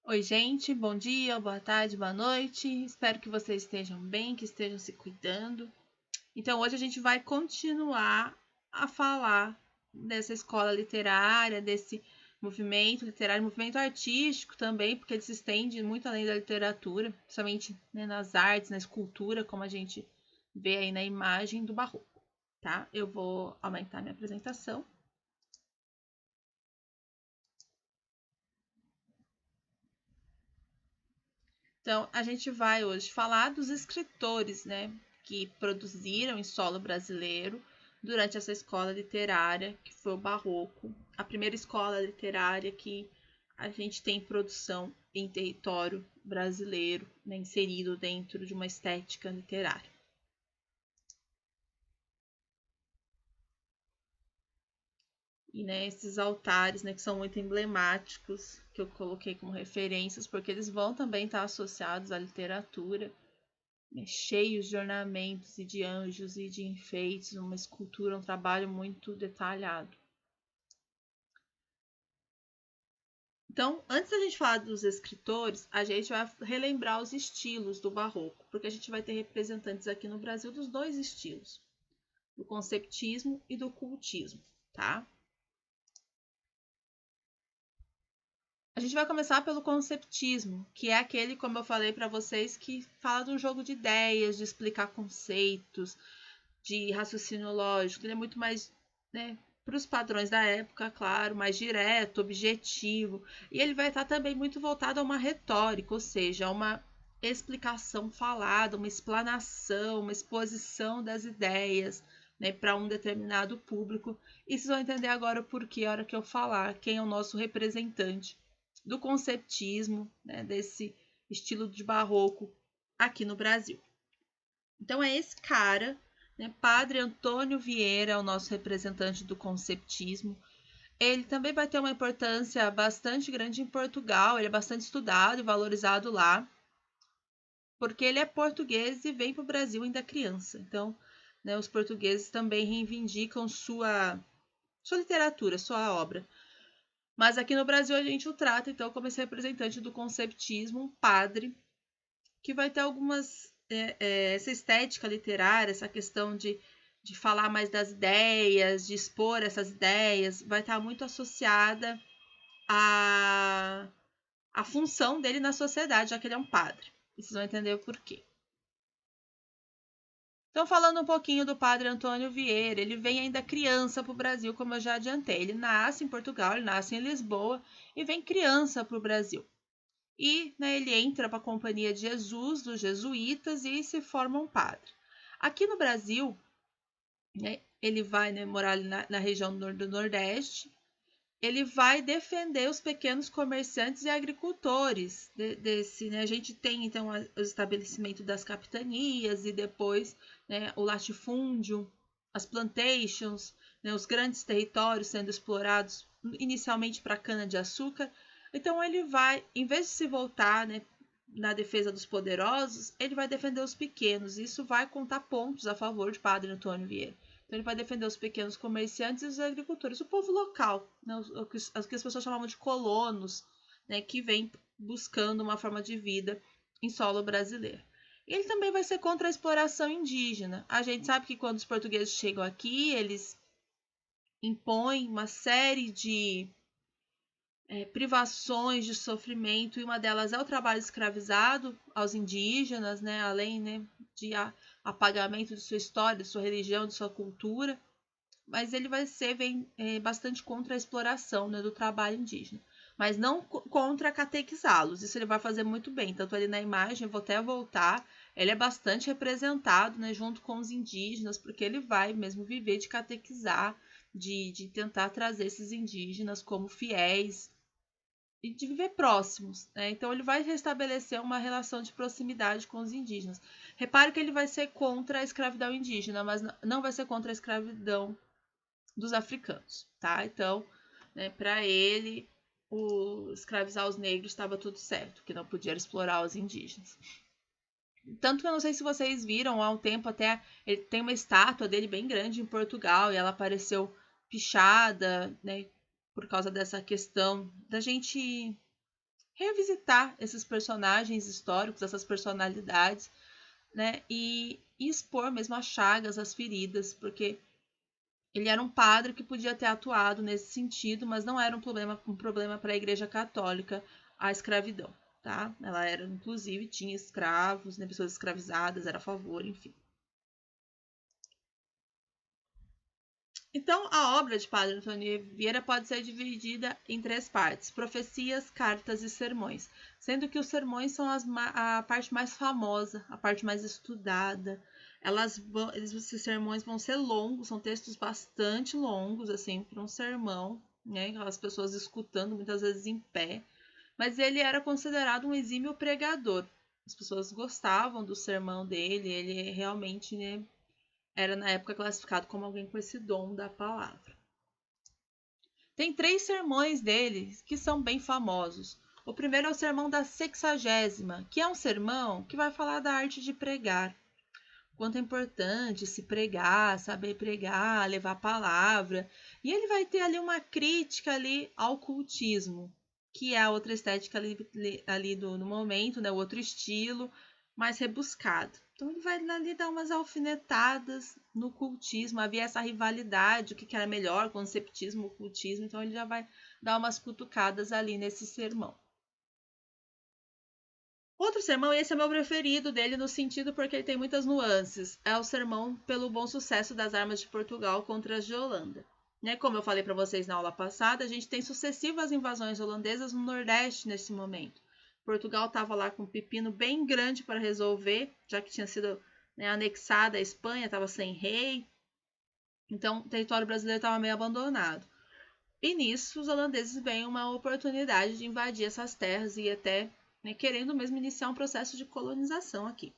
Oi, gente, bom dia, boa tarde, boa noite. Espero que vocês estejam bem, que estejam se cuidando. Então, hoje a gente vai continuar a falar dessa escola literária, desse movimento literário, movimento artístico também, porque ele se estende muito além da literatura, principalmente, né, nas artes, na escultura, como a gente vê aí na imagem do Barroco, tá? Eu vou aumentar minha apresentação. Então, a gente vai hoje falar dos escritores, né, que produziram em solo brasileiro durante essa escola literária, que foi o Barroco, a primeira escola literária que a gente tem produção em território brasileiro, né, inserido dentro de uma estética literária. E, né, esses altares, né, que são muito emblemáticos, que eu coloquei como referências, porque eles vão também estar associados à literatura, né, cheios de ornamentos e de anjos e de enfeites, uma escultura, um trabalho muito detalhado. Então, antes da gente falar dos escritores, a gente vai relembrar os estilos do Barroco, porque a gente vai ter representantes aqui no Brasil dos dois estilos, do conceptismo e do cultismo, tá? A gente vai começar pelo conceptismo, que é aquele, como eu falei para vocês, que fala do jogo de ideias, de explicar conceitos, de raciocínio lógico. Ele é muito mais, né, para os padrões da época, claro, mais direto, objetivo. E ele vai estar também muito voltado a uma retórica, ou seja, a uma explicação falada, uma explanação, uma exposição das ideias, né, para um determinado público. E vocês vão entender agora o porquê, a hora que eu falar quem é o nosso representante do conceptismo, né, desse estilo de barroco aqui no Brasil. Então é esse cara, né, Padre Antônio Vieira, é o nosso representante do conceptismo. Ele também vai ter uma importância bastante grande em Portugal, ele é bastante estudado e valorizado lá, porque ele é português e vem para o Brasil ainda criança. Então, né, os portugueses também reivindicam sua literatura, sua obra. Mas aqui no Brasil a gente o trata, então, como esse representante do conceptismo, um padre, que vai ter algumas. Essa estética literária, essa questão de falar mais das ideias, de expor essas ideias, vai estar muito associada à função dele na sociedade, já que ele é um padre. E vocês vão entender o porquê. Então, falando um pouquinho do padre Antônio Vieira, ele vem ainda criança para o Brasil, como eu já adiantei. Ele nasce em Portugal, ele nasce em Lisboa e vem criança para o Brasil. E, né, ele entra para a Companhia de Jesus, dos jesuítas, e se forma um padre. Aqui no Brasil, né, ele vai, né, morar ali na região do Nordeste. Ele vai defender os pequenos comerciantes e agricultores desse, né? A gente tem então o estabelecimento das capitanias e depois, né, o latifúndio, as plantations, né, os grandes territórios sendo explorados inicialmente para cana de açúcar. Então ele vai, em vez de se voltar, né, na defesa dos poderosos, ele vai defender os pequenos. Isso vai contar pontos a favor de Padre Antônio Vieira. Então ele vai defender os pequenos comerciantes e os agricultores, o povo local, né, o que as pessoas chamavam de colonos, né, que vem buscando uma forma de vida em solo brasileiro. E ele também vai ser contra a exploração indígena. A gente sabe que quando os portugueses chegam aqui, eles impõem uma série de privações de sofrimento, e uma delas é o trabalho escravizado aos indígenas, né, além, né, de apagamento de sua história, de sua religião, de sua cultura. Mas ele vai ser bastante contra a exploração, né, do trabalho indígena, mas não contra catequizá-los. Isso ele vai fazer muito bem. Tanto ali na imagem, eu vou até voltar, ele é bastante representado, né, junto com os indígenas, porque ele vai mesmo viver de catequizar, de tentar trazer esses indígenas como fiéis e de viver próximos, né? Então ele vai restabelecer uma relação de proximidade com os indígenas. Repare que ele vai ser contra a escravidão indígena, mas não vai ser contra a escravidão dos africanos, tá? Então, né, para ele, escravizar os negros estava tudo certo, que não podia explorar os indígenas. Tanto que eu não sei se vocês viram, há um tempo até, ele tem uma estátua dele bem grande em Portugal, e ela apareceu pichada, né, por causa dessa questão da gente revisitar esses personagens históricos, essas personalidades, né? E expor mesmo as chagas, as feridas, porque ele era um padre que podia ter atuado nesse sentido, mas não era um problema para a Igreja Católica a escravidão, tá? Ela era, inclusive, tinha escravos, né, pessoas escravizadas, era a favor, enfim. Então, a obra de Padre Antônio Vieira pode ser dividida em 3 partes: profecias, cartas e sermões, sendo que os sermões são a parte mais famosa, a parte mais estudada. Esses sermões vão ser longos, são textos bastante longos, assim, para um sermão, né? Aquelas pessoas escutando, muitas vezes em pé. Mas ele era considerado um exímio pregador. As pessoas gostavam do sermão dele, ele realmente, né, era na época classificado como alguém com esse dom da palavra. Tem 3 sermões dele que são bem famosos. O primeiro é o sermão da Sexagésima, que é um sermão que vai falar da arte de pregar. Quanto é importante se pregar, saber pregar, levar a palavra. E ele vai ter ali uma crítica ali ao cultismo, que é a outra estética ali no momento, né? O outro estilo mais rebuscado. Então ele vai ali dar umas alfinetadas no cultismo. Havia essa rivalidade, o que era melhor, conceptismo, cultismo. Então ele já vai dar umas cutucadas ali nesse sermão. Outro sermão, esse é meu preferido dele no sentido porque ele tem muitas nuances. É o sermão pelo bom sucesso das armas de Portugal contra as de Holanda. Né? Como eu falei para vocês na aula passada, a gente tem sucessivas invasões holandesas no Nordeste nesse momento. Portugal estava lá com um pepino bem grande para resolver, já que tinha sido, né, anexada à Espanha, estava sem rei. Então, o território brasileiro estava meio abandonado. E nisso, os holandeses veem uma oportunidade de invadir essas terras e até, né, querendo mesmo iniciar um processo de colonização aqui.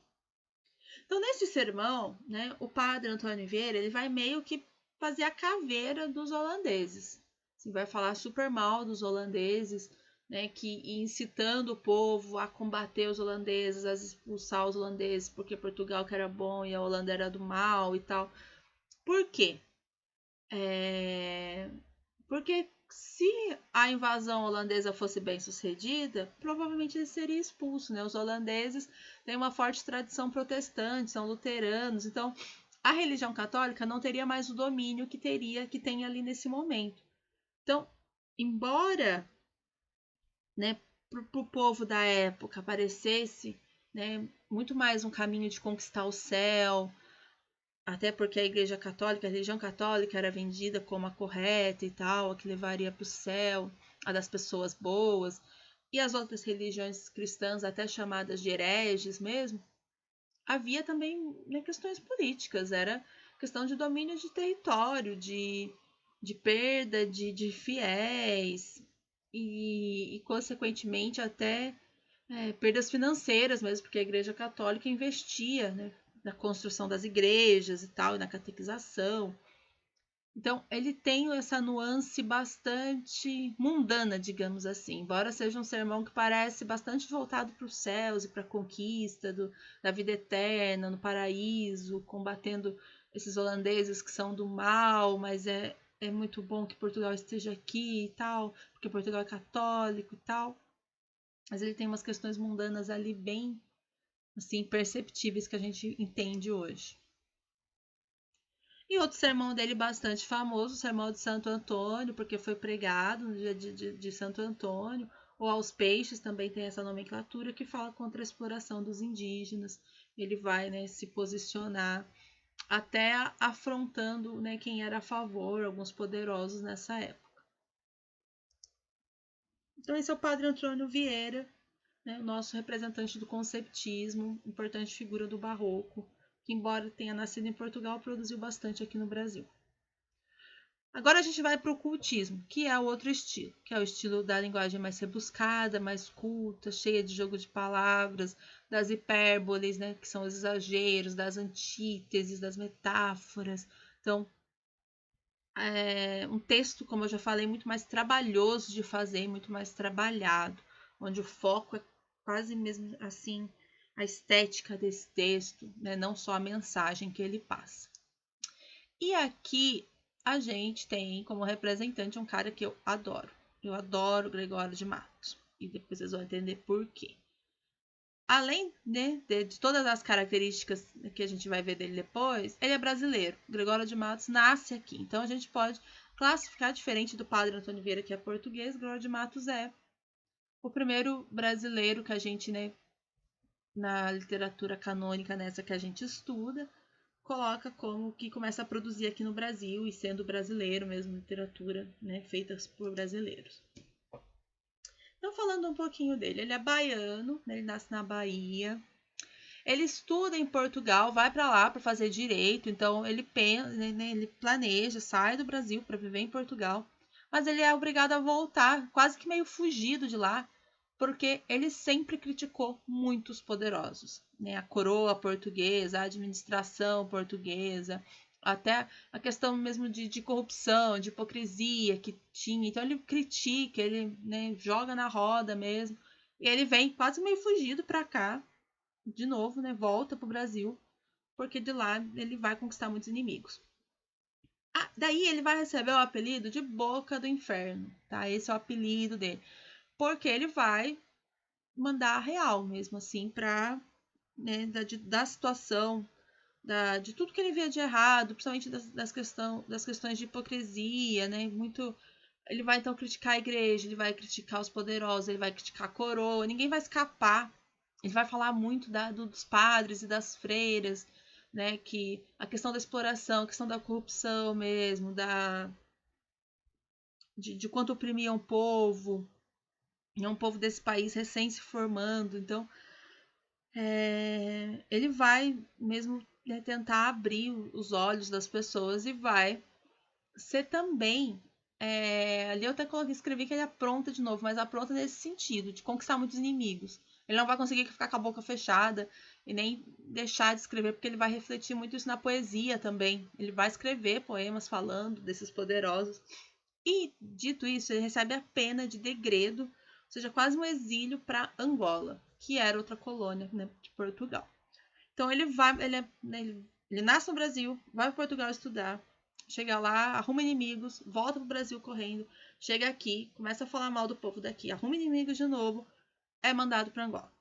Então, nesse sermão, né, o padre Antônio Vieira ele vai meio que fazer a caveira dos holandeses. Assim, vai falar super mal dos holandeses, né, que incitando o povo a combater os holandeses, a expulsar os holandeses, porque Portugal que era bom e a Holanda era do mal e tal. Por quê? Porque se a invasão holandesa fosse bem sucedida, provavelmente ele seria expulso, né? Os holandeses têm uma forte tradição protestante, são luteranos, então a religião católica não teria mais o domínio que tem ali nesse momento. Então, embora, né, para o povo da época parecesse, né, muito mais um caminho de conquistar o céu, até porque a Igreja Católica, a religião católica era vendida como a correta e tal, a que levaria para o céu, a das pessoas boas, e as outras religiões cristãs, até chamadas de hereges mesmo, havia também, né, questões políticas, era questão de domínio de território, de perda de fiéis e consequentemente, até perdas financeiras mesmo, porque a Igreja Católica investia, né, na construção das igrejas e tal, e na catequização. Então, ele tem essa nuance bastante mundana, digamos assim. Embora seja um sermão que parece bastante voltado para os céus e para a conquista da vida eterna, no paraíso, combatendo esses holandeses que são do mal, mas é muito bom que Portugal esteja aqui e tal, porque Portugal é católico e tal. Mas ele tem umas questões mundanas ali bem assim perceptíveis que a gente entende hoje. E outro sermão dele bastante famoso, o Sermão de Santo Antônio, porque foi pregado no dia de Santo Antônio, ou aos peixes, também tem essa nomenclatura, que fala contra a exploração dos indígenas. Ele vai, né, se posicionar até afrontando, né, quem era a favor, alguns poderosos nessa época. Então esse é o Padre Antônio Vieira, né, o nosso representante do conceptismo, importante figura do barroco, que embora tenha nascido em Portugal, produziu bastante aqui no Brasil. Agora a gente vai para o cultismo, que é o outro estilo, que é o estilo da linguagem mais rebuscada, mais culta, cheia de jogo de palavras, das hipérboles, né, que são os exageros, das antíteses, das metáforas. Então, é um texto, como eu já falei, muito mais trabalhoso de fazer, muito mais trabalhado, onde o foco é quase mesmo assim a estética desse texto, né, não só a mensagem que ele passa. E aqui a gente tem como representante um cara que eu adoro. Eu adoro Gregório de Matos. E depois vocês vão entender por quê. Além, né, de todas as características que a gente vai ver dele depois, ele é brasileiro. Gregório de Matos nasce aqui. Então a gente pode classificar diferente do Padre Antônio Vieira, que é português. Gregório de Matos é o primeiro brasileiro que a gente, né, na literatura canônica, nessa que a gente estuda, coloca como que começa a produzir aqui no Brasil e sendo brasileiro mesmo, literatura, né, feita por brasileiros. Então, falando um pouquinho dele, ele é baiano, né, ele nasce na Bahia. Ele estuda em Portugal, vai para lá para fazer direito, então ele pensa, né, ele planeja, sai do Brasil para viver em Portugal, mas ele é obrigado a voltar, quase que meio fugido de lá, porque ele sempre criticou muitos poderosos, né? A coroa portuguesa, a administração portuguesa, até a questão mesmo de corrupção, de hipocrisia que tinha. Então ele critica, ele, né, joga na roda mesmo, e ele vem quase meio fugido para cá de novo, né, volta pro Brasil, porque de lá ele vai conquistar muitos inimigos. Daí ele vai receber o apelido de Boca do Inferno, tá? Esse é o apelido dele, porque ele vai mandar a real mesmo assim pra, né, da situação, de tudo que ele via de errado, principalmente das questões de hipocrisia, né, muito. Ele vai então criticar a igreja, ele vai criticar os poderosos, ele vai criticar a coroa, ninguém vai escapar. Ele vai falar muito dos padres e das freiras, né? Que a questão da exploração, a questão da corrupção mesmo, de quanto oprimiam o povo, é um povo desse país recém se formando. Então, ele vai mesmo, né, tentar abrir os olhos das pessoas e vai ser também. Ali eu até escrevi que ele apronta de novo, mas apronta nesse sentido, de conquistar muitos inimigos. Ele não vai conseguir ficar com a boca fechada e nem deixar de escrever, porque ele vai refletir muito isso na poesia também. Ele vai escrever poemas falando desses poderosos. E, dito isso, ele recebe a pena de degredo, ou seja, quase um exílio para Angola, que era outra colônia, né, de Portugal. Então ele nasce no Brasil, vai para Portugal estudar, chega lá, arruma inimigos, volta para o Brasil correndo, chega aqui, começa a falar mal do povo daqui, arruma inimigos de novo, é mandado para Angola.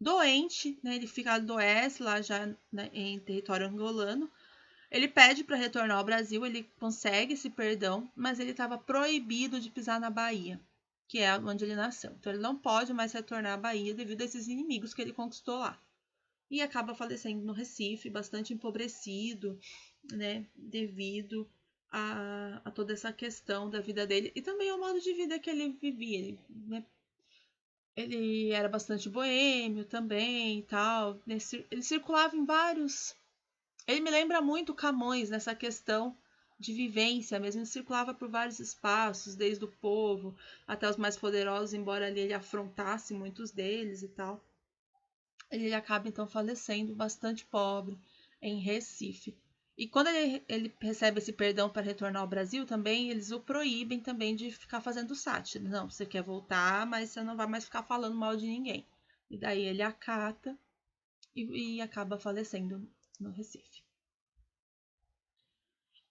Doente, né, ele adoece lá já, né, em território angolano. Ele pede para retornar ao Brasil, ele consegue esse perdão, mas ele estava proibido de pisar na Bahia, que é onde ele nasceu. Então ele não pode mais retornar à Bahia devido a esses inimigos que ele conquistou lá. E acaba falecendo no Recife, bastante empobrecido, né, devido a toda essa questão da vida dele e também ao modo de vida que ele vivia. Ele era bastante boêmio também e tal. Ele circulava em vários. Ele me lembra muito Camões nessa questão de vivência mesmo. Ele circulava por vários espaços, desde o povo até os mais poderosos, embora ali ele afrontasse muitos deles e tal. Ele acaba então falecendo bastante pobre em Recife. E quando ele recebe esse perdão para retornar ao Brasil, também eles o proíbem também de ficar fazendo sátira. Não, você quer voltar, mas você não vai mais ficar falando mal de ninguém. E daí ele acata e acaba falecendo no Recife.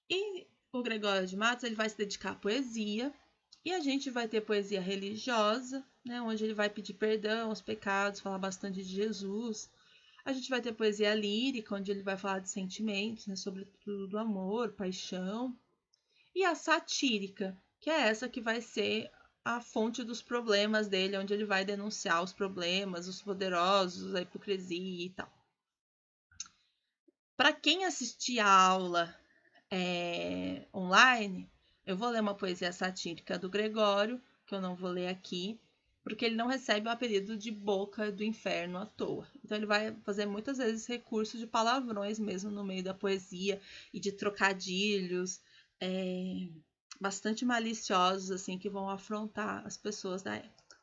E o Gregório de Matos ele vai se dedicar à poesia. E a gente vai ter poesia religiosa, né, onde ele vai pedir perdão aos pecados, falar bastante de Jesus. A gente vai ter poesia lírica, onde ele vai falar de sentimentos, né, sobretudo do amor, paixão. E a satírica, que é essa que vai ser a fonte dos problemas dele, onde ele vai denunciar os problemas, os poderosos, a hipocrisia e tal. Para quem assistir a aula online, eu vou ler uma poesia satírica do Gregório, que eu não vou ler aqui, porque ele não recebe o apelido de Boca do Inferno à toa. Então ele vai fazer muitas vezes recurso de palavrões mesmo no meio da poesia e de trocadilhos bastante maliciosos assim que vão afrontar as pessoas da época.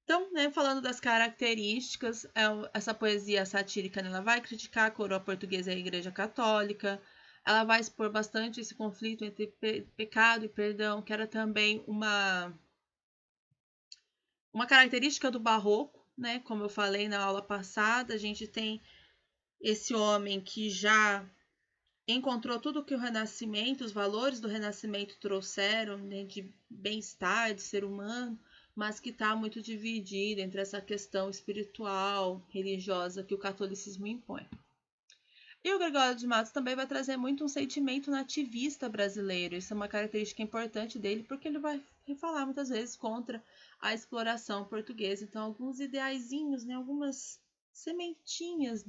Então, né, falando das características, essa poesia satírica ela vai criticar a coroa portuguesa e a Igreja Católica, ela vai expor bastante esse conflito entre pecado e perdão, que era também uma característica do barroco, né? Como eu falei na aula passada, a gente tem esse homem que já encontrou tudo que o Renascimento, os valores do Renascimento trouxeram, né, de bem-estar, de ser humano, mas que está muito dividido entre essa questão espiritual, religiosa que o catolicismo impõe. E o Gregório de Matos também vai trazer muito um sentimento nativista brasileiro. Isso é uma característica importante dele, porque ele vai falar muitas vezes contra a exploração portuguesa. Então, alguns ideaizinhos, né, algumas sementinhas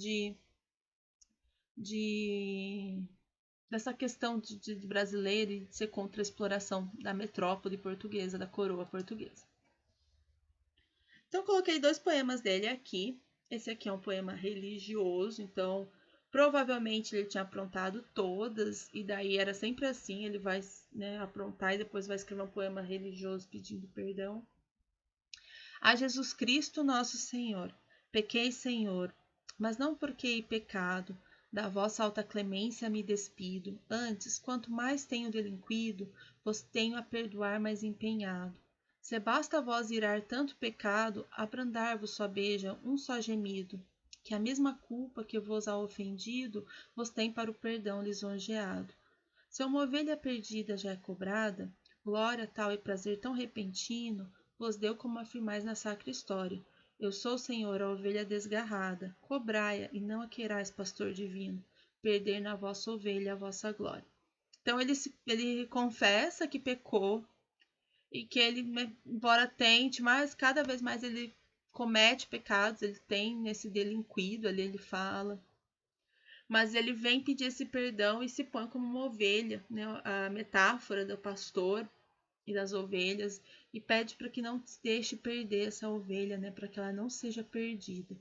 dessa questão de brasileiro e de ser contra a exploração da metrópole portuguesa, da coroa portuguesa. Então, eu coloquei 2 poemas dele aqui. Esse aqui é um poema religioso, então provavelmente ele tinha aprontado todas, e daí era sempre assim, ele vai, né, aprontar e depois vai escrever um poema religioso pedindo perdão. A Jesus Cristo nosso Senhor, pequei, Senhor, mas não porque hei pecado, da vossa alta clemência me despido, antes, quanto mais tenho delinquido, vos tenho a perdoar mais empenhado. Se basta a vós irar tanto pecado, abrandar-vos só beija um só gemido, que a mesma culpa que vos há ofendido, vos tem para o perdão lisonjeado. Se uma ovelha perdida já é cobrada, glória tal e prazer tão repentino, vos deu como afirmais na sacra história. Eu sou, Senhor, a ovelha desgarrada, cobrai-a e não a queirais, pastor divino, perder na vossa ovelha a vossa glória. Então ele confessa que pecou e que ele, embora tente, mas cada vez mais ele comete pecados, ele tem esse delinquido ali, ele fala. Mas ele vem pedir esse perdão e se põe como uma ovelha, né? A metáfora do pastor e das ovelhas, e pede para que não deixe perder essa ovelha, né, para que ela não seja perdida.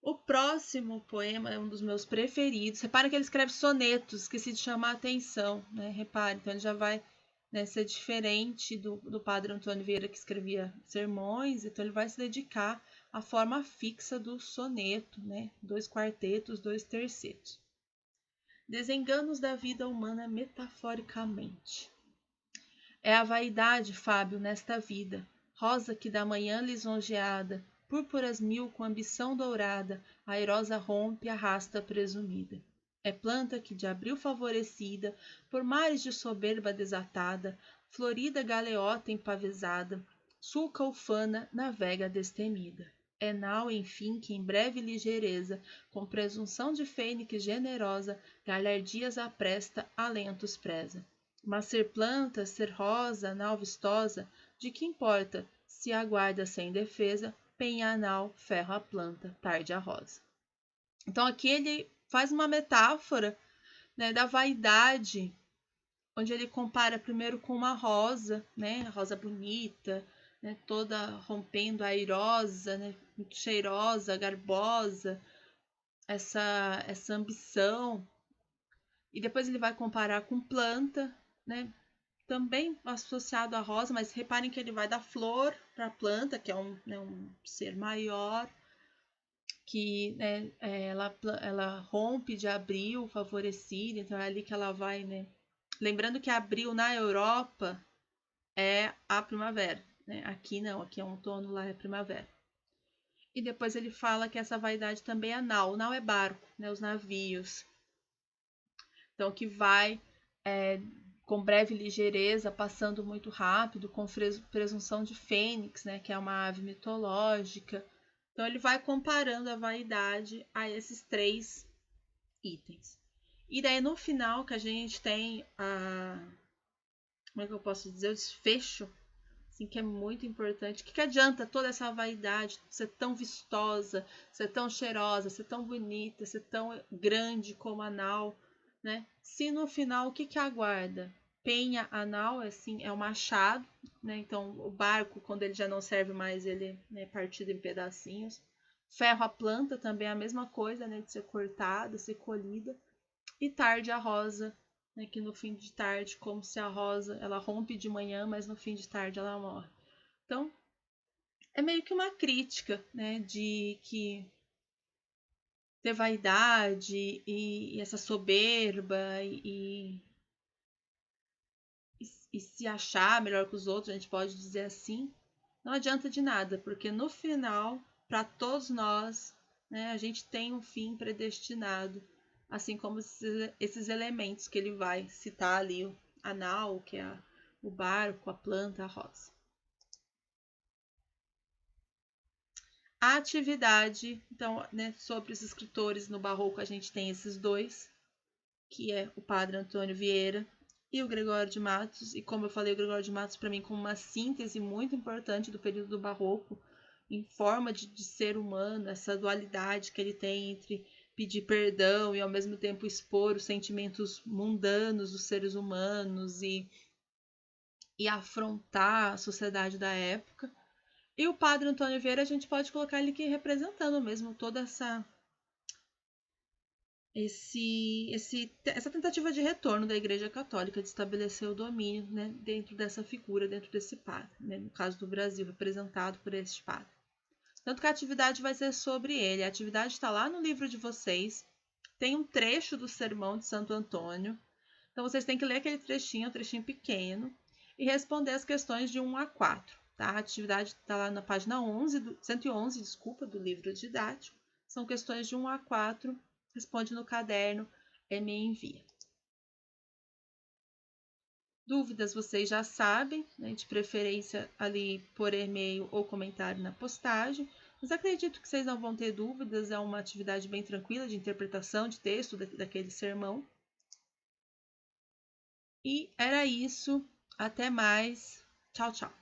O próximo poema é um dos meus preferidos. Repara que ele escreve sonetos, esqueci de chamar a atenção, né? Repare, então ele já vai, né, ser diferente do padre Antônio Vieira, que escrevia sermões, então ele vai se dedicar à forma fixa do soneto, né? 2 quartetos, 2 tercetos. Desenganos da vida humana metaforicamente. É a vaidade, Fábio, nesta vida, rosa que da manhã lisonjeada, púrpuras mil com ambição dourada, airosa rompe, arrasta presumida. É planta que de abril favorecida, por mares de soberba desatada, florida galeota empavesada, sulca ufana, navega destemida. É nau, enfim, que em breve ligeireza, com presunção de fênix generosa, galhardias apresta, alentos preza. Mas ser planta, ser rosa, nau vistosa, de que importa, se aguarda sem defesa, penha a nau, ferro a planta, tarde a rosa. Então aqui ele faz uma metáfora, né, da vaidade, onde ele compara primeiro com uma rosa, né, a rosa bonita, né, toda rompendo, airosa, né, muito cheirosa, garbosa, essa ambição. E depois ele vai comparar com planta, né, também associado à rosa, mas reparem que ele vai da flor para a planta, que é um ser maior, que, né, ela rompe de abril favorecida, então é ali que ela vai, né? Lembrando que abril na Europa é a primavera, né? Aqui não, aqui é outono, lá é primavera. E depois ele fala que essa vaidade também é nau. O nau é barco, né? Os navios. Então que vai com breve ligeireza, passando muito rápido, com presunção de fênix, né? Que é uma ave mitológica. Então ele vai comparando a vaidade a esses 3 itens. E daí no final que a gente tem como é que eu posso dizer? O desfecho, assim, que é muito importante. O que adianta toda essa vaidade, ser tão vistosa, ser tão cheirosa, ser tão bonita, ser tão grande como a nau, né? Se no final o que aguarda? Penha a nau, assim, é o machado, né? Então o barco, quando ele já não serve mais, ele é partido em pedacinhos. Ferro a planta também é a mesma coisa, né? De ser cortada, ser colhida. E tarde a rosa, né? Que no fim de tarde, como se a rosa, ela rompe de manhã, mas no fim de tarde ela morre. Então, é meio que uma crítica, né? De que ter vaidade e essa soberba e se achar melhor que os outros, a gente pode dizer assim, não adianta de nada, porque no final, para todos nós, né? A gente tem um fim predestinado, assim como esses elementos que ele vai citar ali, a nau, que é o barco, a planta, a rosa. A atividade, então, né, sobre os escritores no Barroco, a gente tem esses dois, que é o Padre Antônio Vieira e o Gregório de Matos. E como eu falei, o Gregório de Matos, para mim, como uma síntese muito importante do período do Barroco, em forma de ser humano, essa dualidade que ele tem entre pedir perdão e ao mesmo tempo expor os sentimentos mundanos dos seres humanos e afrontar a sociedade da época. E o Padre Antônio Vieira, a gente pode colocar ele aqui representando mesmo toda essa tentativa de retorno da Igreja Católica de estabelecer o domínio, né, dentro dessa figura, dentro desse padre, né, no caso do Brasil, representado por este padre. Tanto que a atividade vai ser sobre ele. A atividade está lá no livro de vocês. Tem um trecho do sermão de Santo Antônio. Então vocês têm que ler aquele trechinho, um trechinho pequeno, e responder as questões de 1 a 4. Tá? A atividade está lá na página 111, desculpa, do livro didático. São questões de 1 a 4. Responde no caderno e me envia. Dúvidas vocês já sabem, né, de preferência ali por e-mail ou comentário na postagem. Mas acredito que vocês não vão ter dúvidas, é uma atividade bem tranquila de interpretação de texto daquele sermão. E era isso. Até mais. Tchau, tchau.